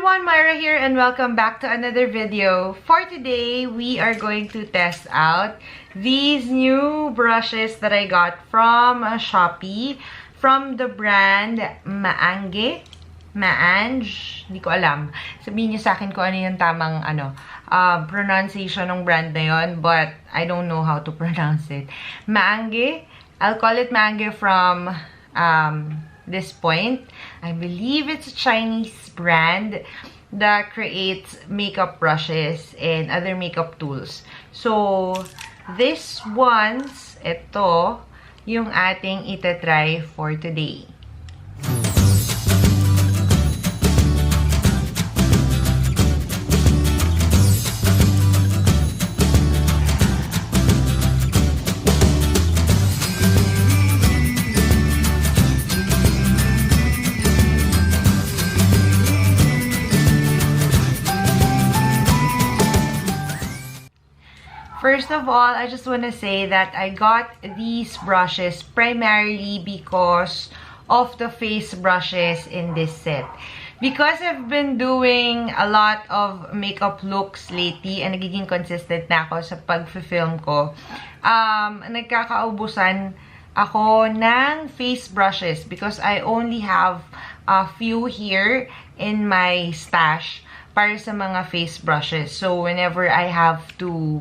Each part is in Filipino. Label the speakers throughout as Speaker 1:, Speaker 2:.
Speaker 1: everyone, Myra here and welcome back to another video. For today, we are going to test out these new brushes that I got from Shopee from the brand Maange. Maange? Hindi ko alam. Sabihin niyo sa akin kung ano yung tamang pronunciation ng brand na yon, but I don't know how to pronounce it. Maange. I'll call it Maange from this point. I believe it's a Chinese brand that creates makeup brushes and other makeup tools. So, this ones, ito, yung ating itatry for today. First of all, I just want to say that I got these brushes primarily because of the face brushes in this set. Because I've been doing a lot of makeup looks lately and nagiging consistent na ako sa pag-film ko, nagkakaubusan ako ng face brushes because I only have a few here in my stash para sa mga face brushes. So, whenever I have to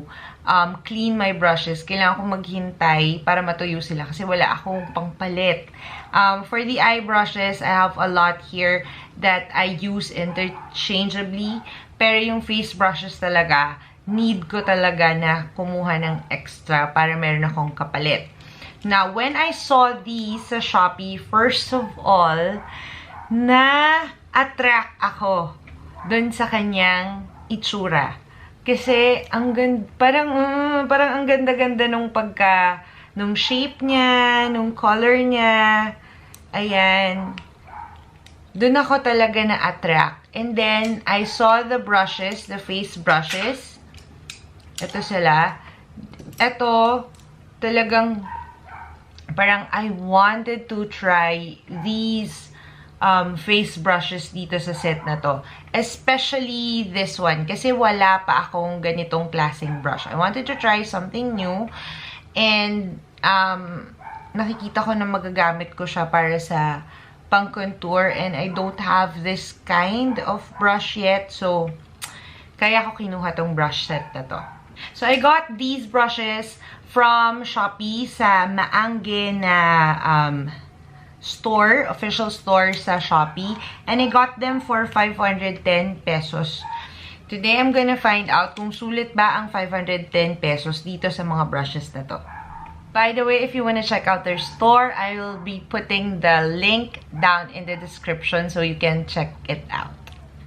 Speaker 1: clean my brushes, kailangan ko maghintay para matuyo sila kasi wala akong pangpalit. For the eye brushes, I have a lot here that I use interchangeably. Pero yung face brushes talaga, need ko talaga na kumuha ng extra para meron akong kapalit. Now, when I saw these sa Shopee, first of all, na-attract ako dun sa kanyang itsura. Kasi, parang ang ganda-ganda nung shape niya, nung color niya. Ayan. Doon ako talaga na-attract. And then, I saw the brushes, the face brushes. Ito sila. Ito, talagang, parang I wanted to try these face brushes dito sa set na to. Especially this one. Kasi wala pa akong ganitong klaseng brush. I wanted to try something new. And, nakikita ko na magagamit ko siya para sa pang-contour. And I don't have this kind of brush yet. So, kaya ko kinuha tong brush set na to. So, I got these brushes from Shopee sa Maange na store, official store sa Shopee. And I got them for 510 pesos. Today, I'm gonna find out kung sulit ba ang 510 pesos dito sa mga brushes na to. By the way, if you wanna check out their store, I will be putting the link down in the description so you can check it out.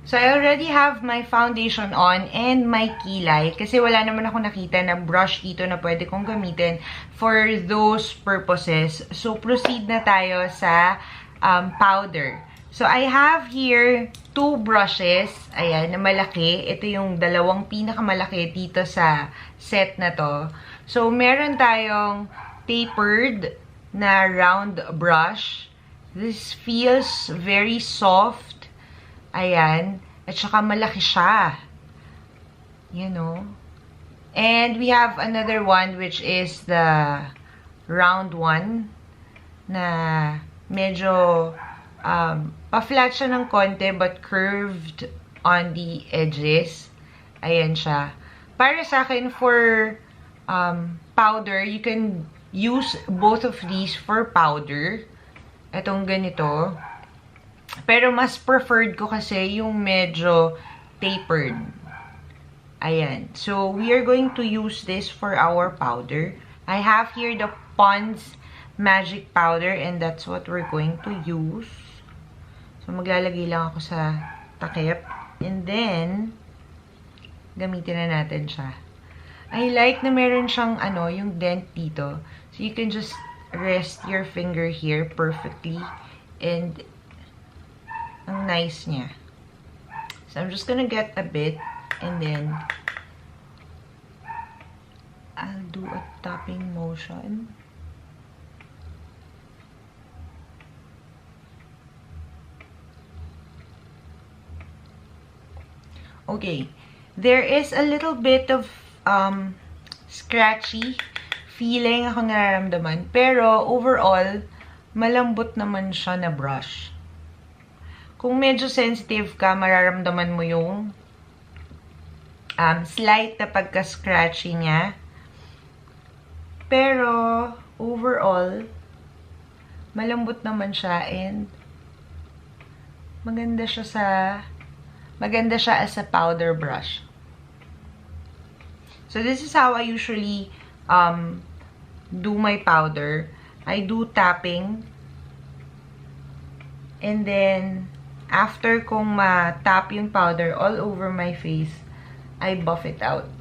Speaker 1: So, I already have my foundation on and my kilay kasi wala naman ako nakita na brush dito na pwede kong gamitin for those purposes. So, proceed na tayo sa powder. So, I have here two brushes. Ayan, na malaki. Ito yung dalawang pinakamalaki dito sa set na to. So, meron tayong tapered na round brush. This feels very soft. Ayan. At saka malaki siya. You know. And we have another one which is the round one na medyo pa-flat siya ng konti but curved on the edges. Ayan siya. Para sa akin, for powder, you can use both of these for powder. Itong ganito. Pero mas preferred ko kasi yung medyo tapered. Ayan. So, we are going to use this for our powder. I have here the Pond's Magic Powder and that's what we're going to use. So, maglalagay lang ako sa takip. And then, gamitin na natin siya. I like na meron siyang yung dent dito. So, you can just rest your finger here perfectly. And ang nice niya. So, I'm just gonna get a bit and then I'll do a tapping motion. Okay. There is a little bit of scratchy feeling ako nararamdaman. Pero, overall, malambot naman siya na brush. Kung medyo sensitive ka, mararamdaman mo yung slight na pagka-scratchy niya. Pero, overall, malambot naman siya and maganda siya as a powder brush. So, this is how I usually do my powder. I do tapping. And then, after kong ma-tap yung powder all over my face, I buff it out.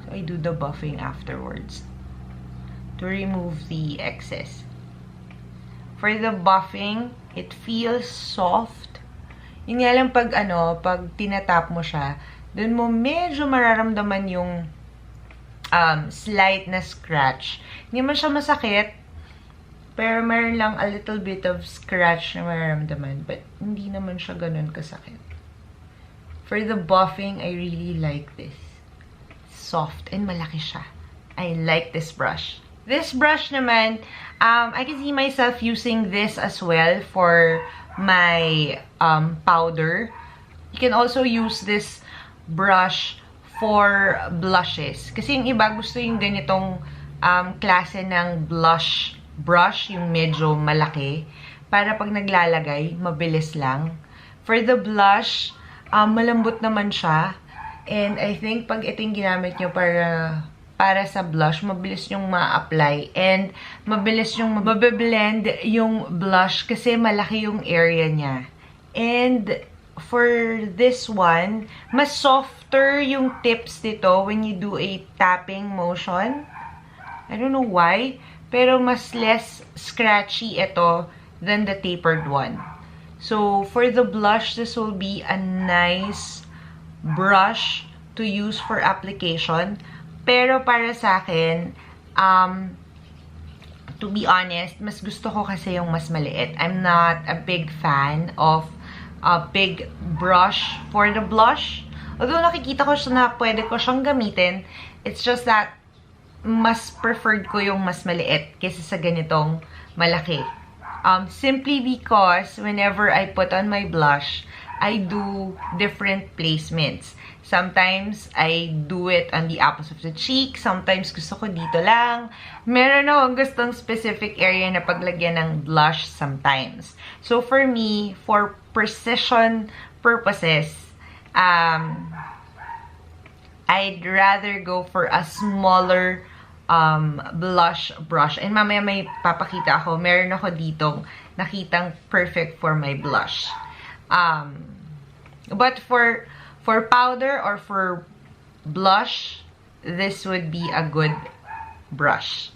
Speaker 1: So, I do the buffing afterwards to remove the excess. For the buffing, it feels soft. Yun nga lang pag tinatap mo siya, dun mo medyo mararamdaman yung slight na scratch. Hindi man siya masakit, pero meron lang a little bit of scratch na mararamdaman. But hindi naman siya ganun kasakit. For the buffing, I really like this. Soft and malaki siya. I like this brush. This brush naman, I can see myself using this as well for my powder. You can also use this brush for blushes. Kasi yung iba gusto yung ganitong klase ng blush brush, yung medyo malaki, para pag naglalagay, mabilis lang. For the blush, malambot naman siya. And I think pag ito yung ginamit nyo para sa blush, mabilis yung ma-apply. And mabilis yung mabablend yung blush kasi malaki yung area niya. And for this one, mas softer yung tips nito when you do a tapping motion. I don't know why, pero mas less scratchy ito than the tapered one. So, for the blush, this will be a nice brush to use for application. Pero para sa akin, to be honest, mas gusto ko kasi yung mas maliit. I'm not a big fan of a big brush for the blush. Although nakikita ko siya na pwede ko siyang gamitin, it's just that mas preferred ko yung mas maliit kaysa sa ganitong malaki. Simply because whenever I put on my blush, I do different placements. Sometimes, I do it on the apples of the cheek. Sometimes, gusto ko dito lang. Meron akong gustong specific area na paglagyan ng blush sometimes. So, for me, for precision purposes, I'd rather go for a smaller blush brush. And mamaya may papakita ako. Meron ako ditong nakitang perfect for my blush. But for powder or for blush, this would be a good brush.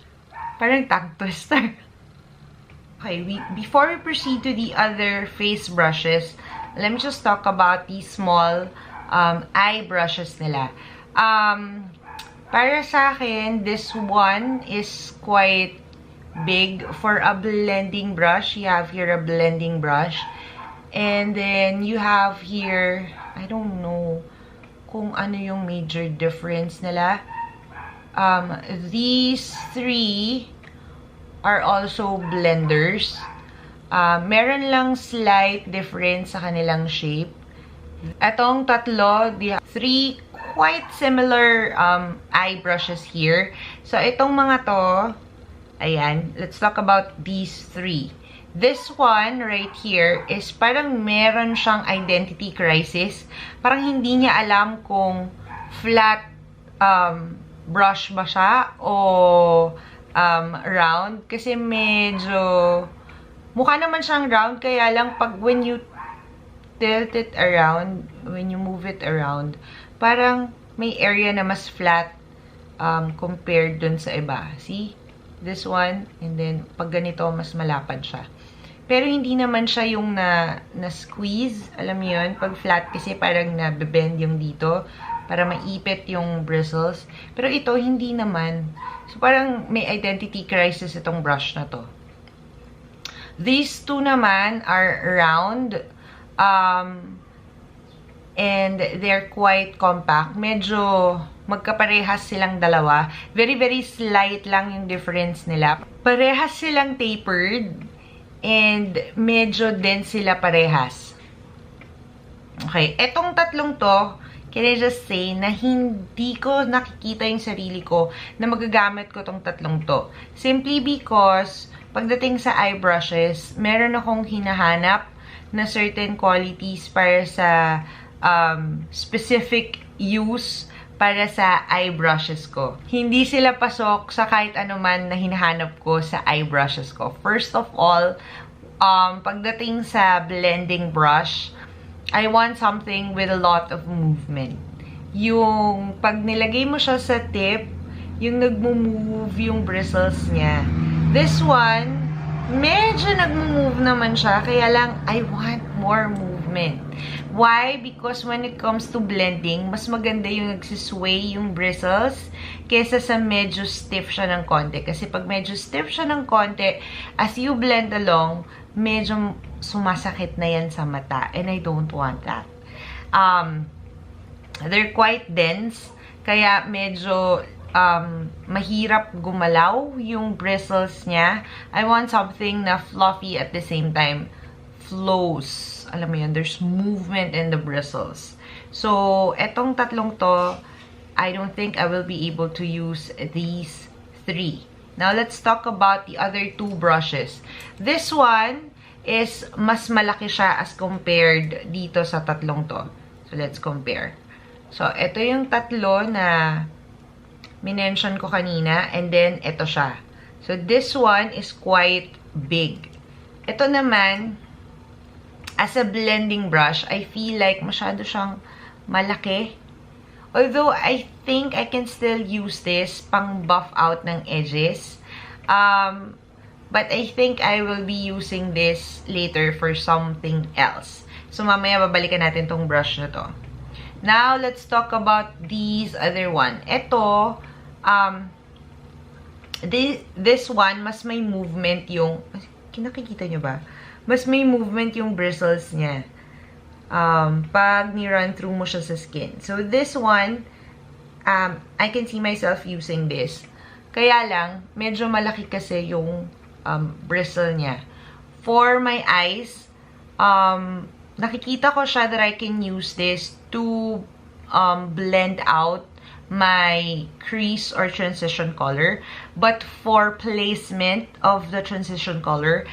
Speaker 1: Parang tongue twister. Okay, before we proceed to the other face brushes, let me just talk about these small eye brushes nila. Para sa akin, this one is quite big for a blending brush. You have here a blending brush. And then, you have here, I don't know kung ano yung major difference nila. These three are also blenders. Meron lang slight difference sa kanilang shape. Etong tatlo, they have three quite similar eye brushes here. So, itong mga to, ayan, let's talk about these three. This one right here is parang meron siyang identity crisis. Parang hindi niya alam kung flat brush ba siya o round. Kasi medyo mukha naman siyang round, kaya lang pag when you tilt it around, when you move it around, parang may area na mas flat compared dun sa iba. See? This one, and then pag ganito, mas malapad siya. Pero hindi naman siya yung na-squeeze. Alam mo yun? Pag flat kasi parang na-bend yung dito para maipit yung bristles. Pero ito, hindi naman. So, parang may identity crisis itong brush na to. These two naman are round. and they're quite compact. Medyo magkaparehas silang dalawa. Very, very slight lang yung difference nila. Parehas silang tapered, and medyo dense sila parehas. Okay, etong tatlong to, can I just say na hindi ko nakikita yung sarili ko na magagamit ko tong tatlong to. Simply because, pagdating sa eye brushes, meron akong hinahanap na certain qualities para sa specific use para sa eye brushes ko. Hindi sila pasok sa kahit anuman na hinahanap ko sa eye brushes ko. First of all, pagdating sa blending brush, I want something with a lot of movement. Yung pag nilagay mo siya sa tip, yung nagmo-move yung bristles niya. This one, medyo nagmo-move naman siya, kaya lang I want more movement. Why? Because when it comes to blending, mas maganda yung nagsisway yung bristles kesa sa medyo stiff siya ng konti. Kasi pag medyo stiff siya ng konti, as you blend along, medyo sumasakit na yan sa mata. And I don't want that. They're quite dense, kaya medyo mahirap gumalaw yung bristles niya. I want something na fluffy at the same time flows. Alam mo yun, there's movement in the bristles. So, etong tatlong to, I don't think I will be able to use these three. Now, let's talk about the other two brushes. This one is mas malaki siya as compared dito sa tatlong to. So, let's compare. So, ito yung tatlo na minention ko kanina, and then ito siya. So, this one is quite big. Ito naman, as a blending brush, I feel like masyado siyang malaki. Although, I think I can still use this pang buff out ng edges. But I think I will be using this later for something else. So, mamaya babalikan natin tong brush na to. Now, let's talk about these other one. Ito, this one, mas may movement yung, kinakikita nyo ba? Mas may movement yung bristles niya. Pag ni-run through mo siya sa skin. So, this one, I can see myself using this. Kaya lang, medyo malaki kasi yung bristle niya. For my eyes, nakikita ko siya that I can use this to blend out my crease or transition color. But for placement of the transition color,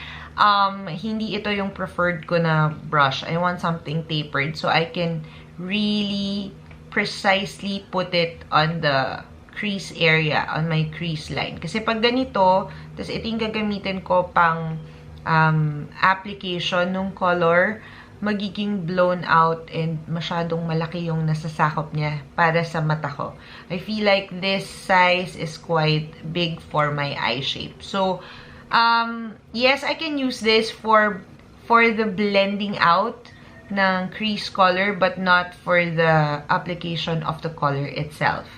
Speaker 1: hindi ito yung preferred ko na brush. I want something tapered so I can really precisely put it on the crease area, on my crease line. Kasi pag ganito, tapos ito yung gagamitin ko pang application ng color, magiging blown out and masyadong malaki yung nasasakop niya para sa mata ko. I feel like this size is quite big for my eye shape. So, yes, I can use this for the blending out ng crease color, but not for the application of the color itself.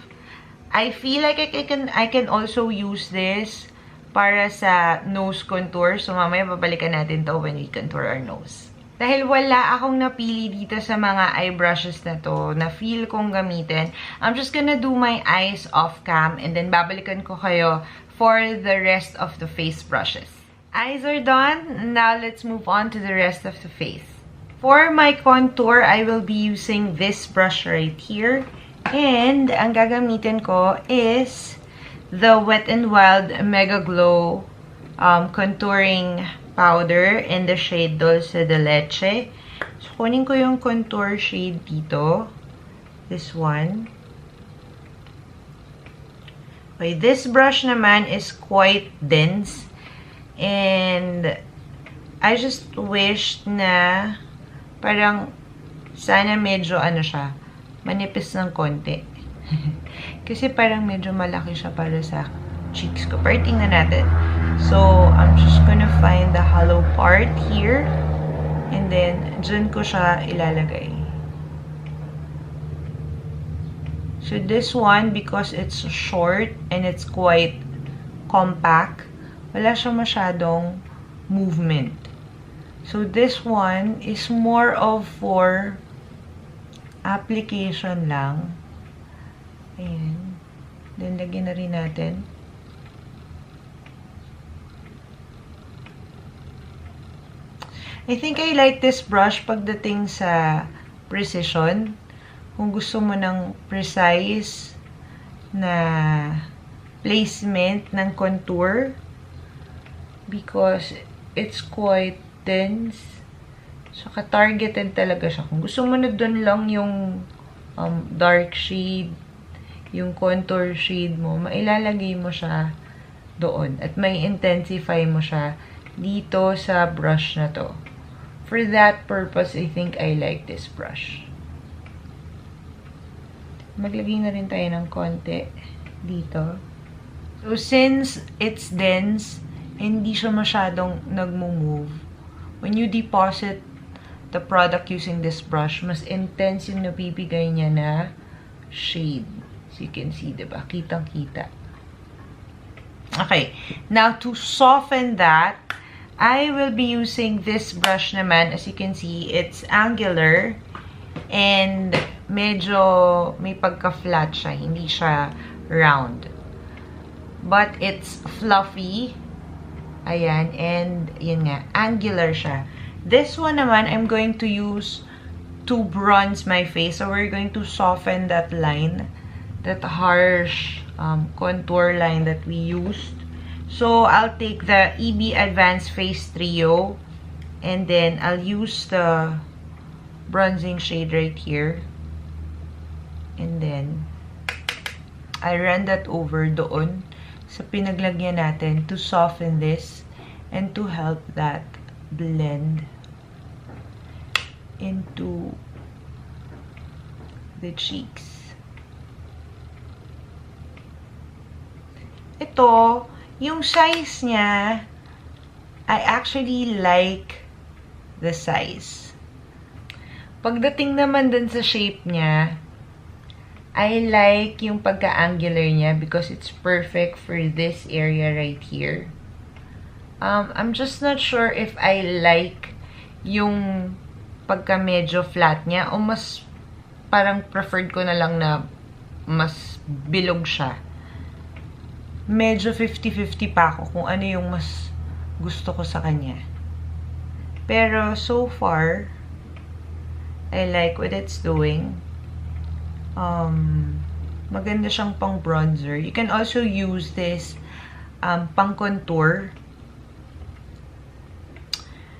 Speaker 1: I feel like I can also use this para sa nose contour. So, mamaya babalikan natin to when we contour our nose. Dahil wala akong napili dito sa mga eye brushes na to, na feel kong gamitin, I'm just gonna do my eyes off cam and then babalikan ko kayo for the rest of the face brushes. Eyes are done. Now, let's move on to the rest of the face. For my contour, I will be using this brush right here. And ang gagamitin ko is the Wet n Wild Mega Glow contouring powder in the shade Dulce de Leche. So, kunin ko yung contour shade dito. This one. Okay, this brush naman is quite dense. And I just wish na parang sana medyo ano siya, manipis ng konti. Kasi parang medyo malaki siya para sa cheeks ko. Pero tingnan natin. So, I'm just gonna find the hollow part here. And then, dyan ko siya ilalagay. So, this one, because it's short and it's quite compact, wala siya masyadong movement. So, this one is more of for application lang. Ayan. Then, lagyan na rin natin. I think I like this brush pagdating sa precision. Kung gusto mo ng precise na placement ng contour. Because it's quite dense. Saka targeted talaga siya. Kung gusto mo na dun lang yung dark shade, yung contour shade mo, mailalagay mo siya doon. At may intensify mo siya dito sa brush na to. For that purpose, I think I like this brush. Maglagay na rin tayo ng konti dito. So, since it's dense, hindi siya masyadong nagmo-move. When you deposit the product using this brush, mas intense yung nabibigay niya na shade. So, you can see, diba? Kitang-kita. Okay. Now, to soften that, I will be using this brush naman. As you can see, it's angular. And medyo may pagka-flat siya. Hindi siya round. But it's fluffy. Ayan. And, yun nga, angular siya. This one naman, I'm going to use to bronze my face. So, we're going to soften that line. That harsh contour line that we used. So, I'll take the EB Advanced Face Trio. And then, I'll use the bronzing shade right here. And then, I run that over doon sa pinaglagyan natin to soften this and to help that blend into the cheeks. Ito, yung size niya, I actually like the size. Pagdating naman dun sa shape niya, I like yung pagka-angular niya because it's perfect for this area right here. I'm just not sure if I like yung pagka medyo flat niya o mas parang preferred ko na lang na mas bilog siya. Medyo 50-50 pa ako kung ano yung mas gusto ko sa kanya. Pero so far, I like what it's doing. Maganda siyang pang bronzer. You can also use this pang contour.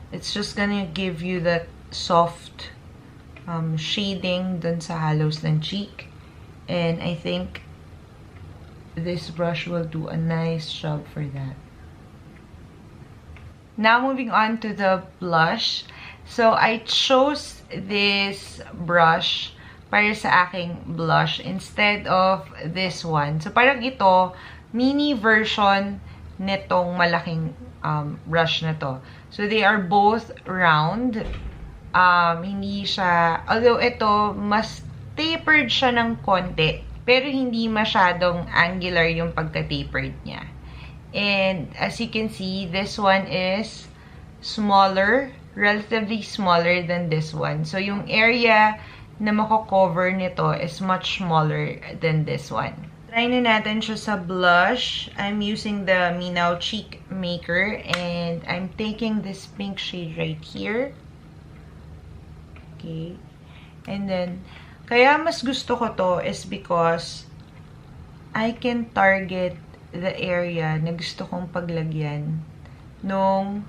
Speaker 1: It's just gonna give you that soft shading dun sa halos ng cheek. And I think this brush will do a nice job for that. Now, moving on to the blush. So, I chose this brush para sa aking blush instead of this one. So, parang ito, mini version nitong malaking brush na to. So, they are both round. Hindi siya, although ito, mas tapered siya ng konti. Pero hindi masyadong angular yung pagka-tapered niya. And as you can see, this one is smaller, relatively smaller than this one. So, yung area na mako-cover nito is much smaller than this one. Try na natin siya sa blush. I'm using the Minaw Cheek Maker and I'm taking this pink shade right here. Okay. And then, kaya mas gusto ko to is because I can target the area na gusto kong paglagyan nung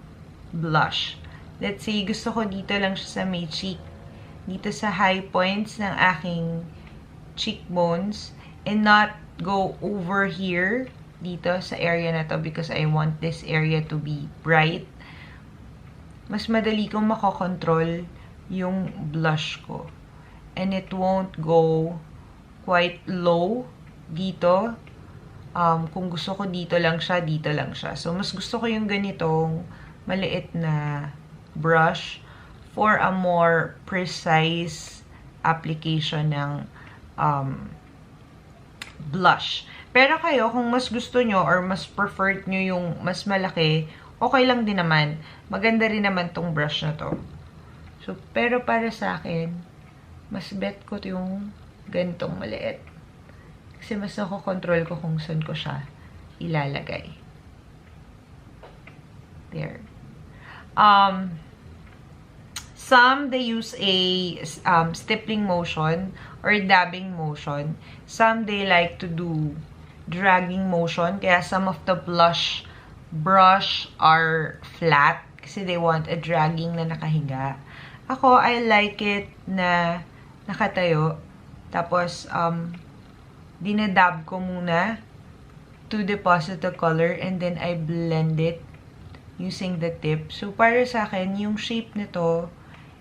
Speaker 1: blush. Let's say, gusto ko dito lang siya sa may cheek. Dito sa high points ng aking cheekbones. And not go over here, dito sa area na to because I want this area to be bright. Mas madali kong makokontrol yung blush ko. And it won't go quite low dito. Kung gusto ko dito lang siya, dito lang siya. So, mas gusto ko yung ganitong maliit na brush for a more precise application ng blush. Pero kayo, kung mas gusto nyo or mas preferred nyo yung mas malaki, okay lang din naman. Maganda rin naman tong brush na to. So, pero para sa akin, Mas bet ko yung ganitong maliit. Kasi mas nakokontrol ko kung saan ko siya ilalagay. There. Some, they use a stippling motion or dabbing motion. Some, they like to do dragging motion. Kaya some of the blush brush are flat kasi they want a dragging na nakahiga. Ako, I like it na nakatayo. Tapos, dinadab ko muna to deposit the color and then I blend it using the tip. So, para sa akin, yung shape nito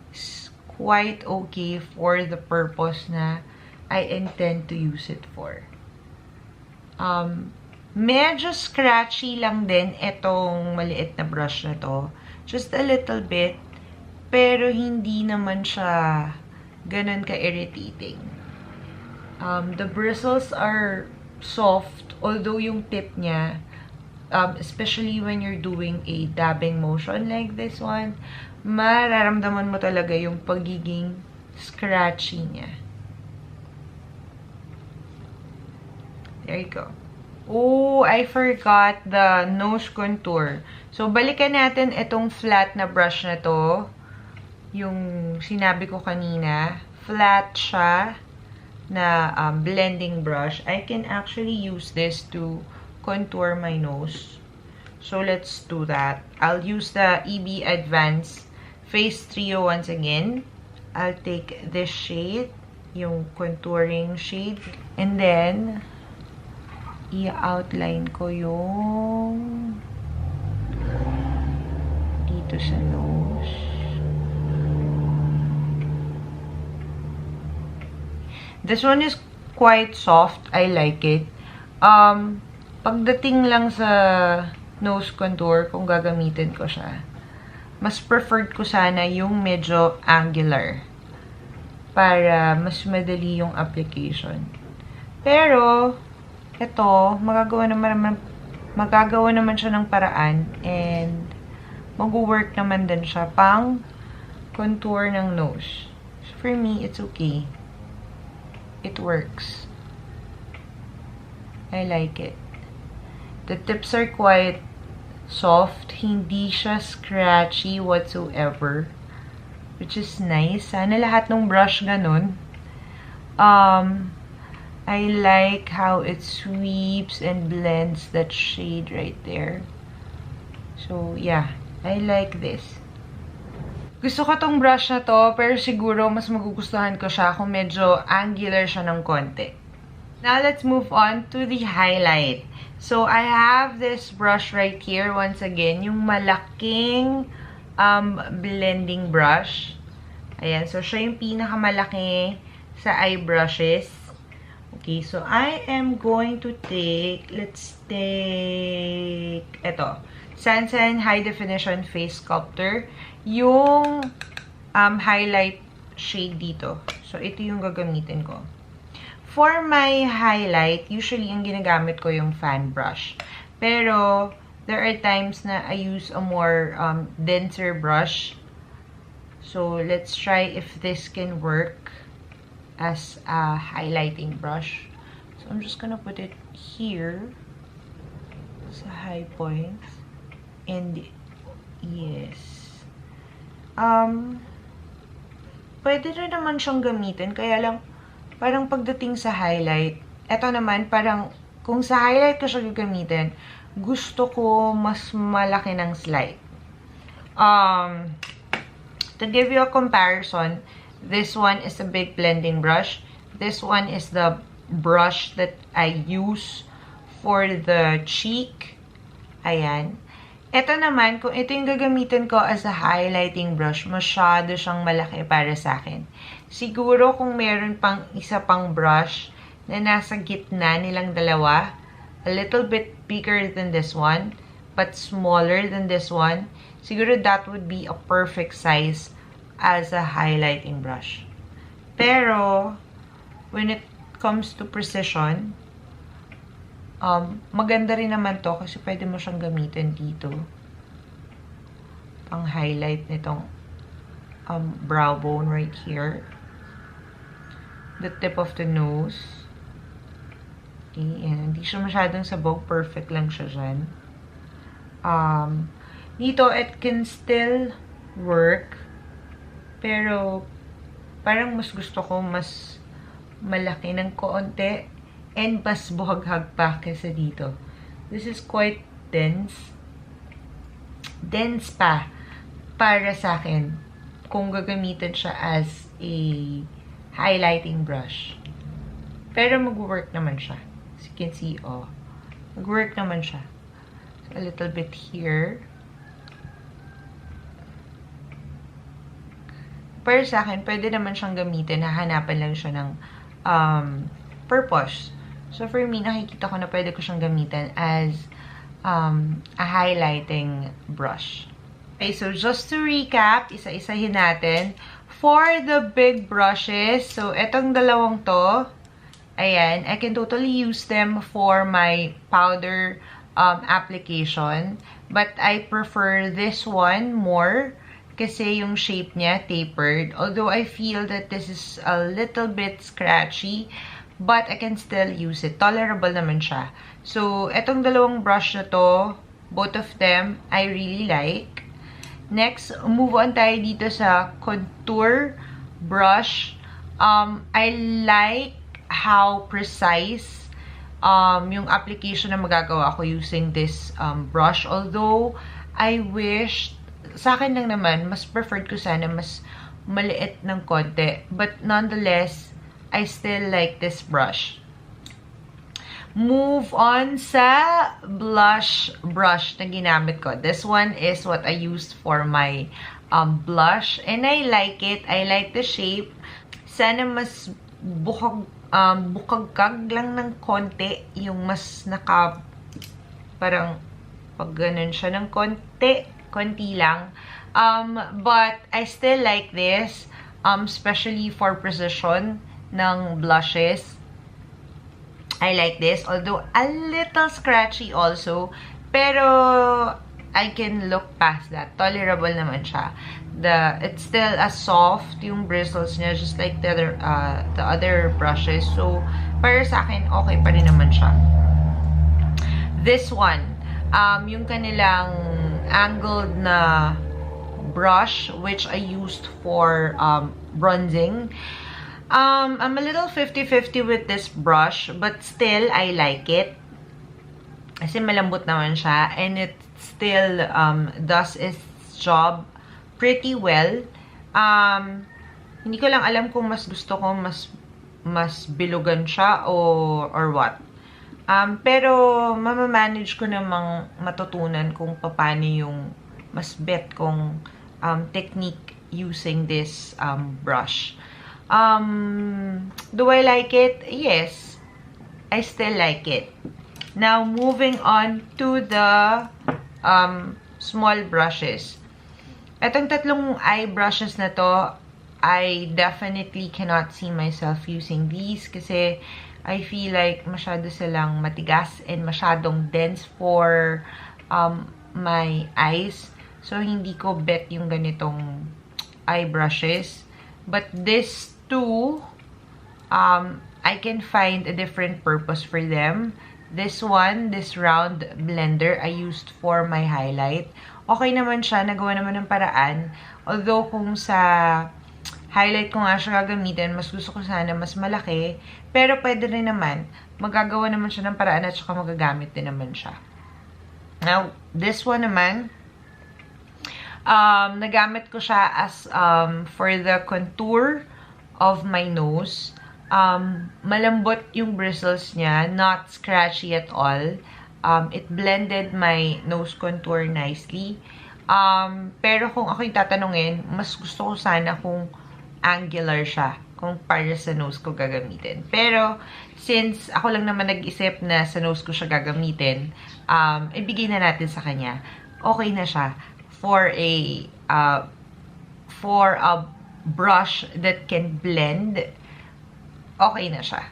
Speaker 1: is quite okay for the purpose na I intend to use it for. Medyo scratchy lang din itong maliit na brush na to. Just a little bit. Pero hindi naman siya ganun ka-irritating. The bristles are soft, although yung tip niya, especially when you're doing a dabbing motion like this one, mararamdaman mo talaga yung pagiging scratchy niya. There you go. Oh, I forgot the nose contour. So, balikan natin itong flat na brush na to. Yung sinabi ko kanina. Flat siya na blending brush. I can actually use this to contour my nose. So, let's do that. I'll use the EB Advanced Face Trio once again. I'll take this shade, yung contouring shade. And then, i-outline ko yung dito sa nose. This one is quite soft. I like it. Pagdating lang sa nose contour, kung gagamitin ko siya, mas preferred ko sana yung medyo angular para mas madali yung application. Pero, ito, magagawa naman siya ng paraan and mag-work naman din siya pang contour ng nose. So, for me, it's okay. It works. I like it. The tips are quite soft. Hindi siya scratchy whatsoever. Which is nice. Sana lahat ng brush ganun. I like how it sweeps and blends that shade right there. So, yeah. I like this. Gusto ko tong brush na to, pero siguro mas magugustuhan ko siya kung medyo angular siya ng konti. Now, let's move on to the highlight. So, I have this brush right here. Once again, yung malaking blending brush. Ayan. So, siya yung pinakamalaki sa eye brushes. Okay. So, I am going to take, let's take, ito. Sansan High Definition Face Sculptor. Yung highlight shade dito. So, ito yung gagamitin ko. For my highlight, usually, ang ginagamit ko yung fan brush. Pero, there are times na I use a more denser brush. So, let's try if this can work as a highlighting brush. So, I'm just gonna put it here sa high points. And, yes. Pwede rin naman siyang gamitin. Kaya lang, parang pagdating sa highlight, eto naman, parang, kung sa highlight ko siya gagamitin, gusto ko mas malaki ng slide. To give you a comparison, this one is a big blending brush. This one is the brush that I use for the cheek. Ayan. Ito naman, kung ito yung gagamitin ko as a highlighting brush, masyado siyang malaki para sa akin. Siguro kung meron pang isa pang brush na nasa gitna nilang dalawa, a little bit bigger than this one, but smaller than this one, siguro that would be a perfect size as a highlighting brush. Pero, when it comes to precision, maganda rin naman to kasi pwede mo siyang gamitin dito. Pang highlight nitong brow bone right here. the tip of the nose. Okay, and hindi siya masyadong sabog. Perfect lang siya dyan. Dito, it can still work. Pero, parang mas gusto ko mas malaki ng konti and mas buhaghag pa kaysa dito. This is quite dense. Dense pa para sa akin kung gagamitin siya as a highlighting brush. Pero mag-work naman siya. As you can see, oh. Mag-work naman siya. So, a little bit here. Pero sa akin, pwede naman siyang gamitin. Hahanapan lang siya ng purpose. So, for me, nakikita ko na pwede ko siyang gamitin as a highlighting brush. Okay, so just to recap, isa-isahin natin. For the big brushes, so etong dalawang to, ayan, I can totally use them for my powder application. But I prefer this one more kasi yung shape niya tapered. Although I feel that this is a little bit scratchy, but I can still use it. Tolerable naman siya. So, etong dalawang brush na to, both of them, I really like. Next, move on tayo dito sa contour brush. I like how precise yung application na magagawa ko using this brush. Although, I wish, sa akin lang naman, mas preferred ko sana mas maliit ng konti. But nonetheless, I still like this brush. Move on sa blush brush na ginamit ko. This one is what I used for my blush. And I like it. I like the shape. Sana mas bukagkag lang ng konti. Yung mas parang pag ganun siya ng konti lang. But I still like this. Especially for precision ng blushes. I like this, although a little scratchy also, pero I can look past that. Tolerable naman siya. It's still as soft yung bristles niya, just like the other brushes. So, para sa akin, okay pa rin naman siya. This one, yung kanilang angled na brush, which I used for bronzing. I'm a little 50-50 with this brush, but still, I like it. Kasi malambot naman siya, and it still does its job pretty well. Hindi ko lang alam kung mas gusto ko mas bilugan siya or what. Pero mamamanage ko namang matutunan kung paano yung mas bet kong technique using this brush. Do I like it? Yes. I still like it. Now, moving on to the small brushes. Itong tatlong eye brushes na to, I definitely cannot see myself using these kasi I feel like masyado silang matigas and masyadong dense for my eyes. So, hindi ko bet yung ganitong eye brushes. But this two, I can find a different purpose for them. This one, this round blender, I used for my highlight. Okay naman siya, nagawa naman ng paraan. Although kung sa highlight ko nga siya gagamitin, mas gusto ko sana mas malaki. Pero pwede rin naman, magagawa naman siya ng paraan at saka magagamit din naman siya. Now, this one naman, nagamit ko siya as for the contour of my nose. Malambot yung bristles niya, not scratchy at all. It blended my nose contour nicely. Pero kung ako yung tatanungin, mas gusto ko sana kung angular siya, kung para sa nose ko gagamitin. Pero, since ako lang naman nag-isip na sa nose ko siya gagamitin, ibigay na natin sa kanya. Okay na siya for a brush that can blend. Okay na siya.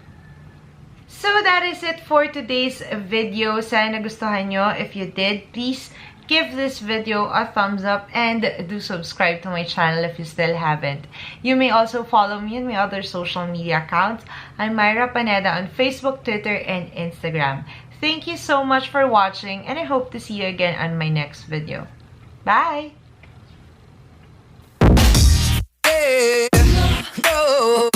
Speaker 1: So, that is it for today's video. Sana nagustuhan nyo. If you did, please give this video a thumbs up and do subscribe to my channel if you still haven't. You may also follow me on my other social media accounts. I'm Myra Paneda on Facebook, Twitter, and Instagram. Thank you so much for watching, and I hope to see you again on my next video. Bye!
Speaker 2: Yeah, no.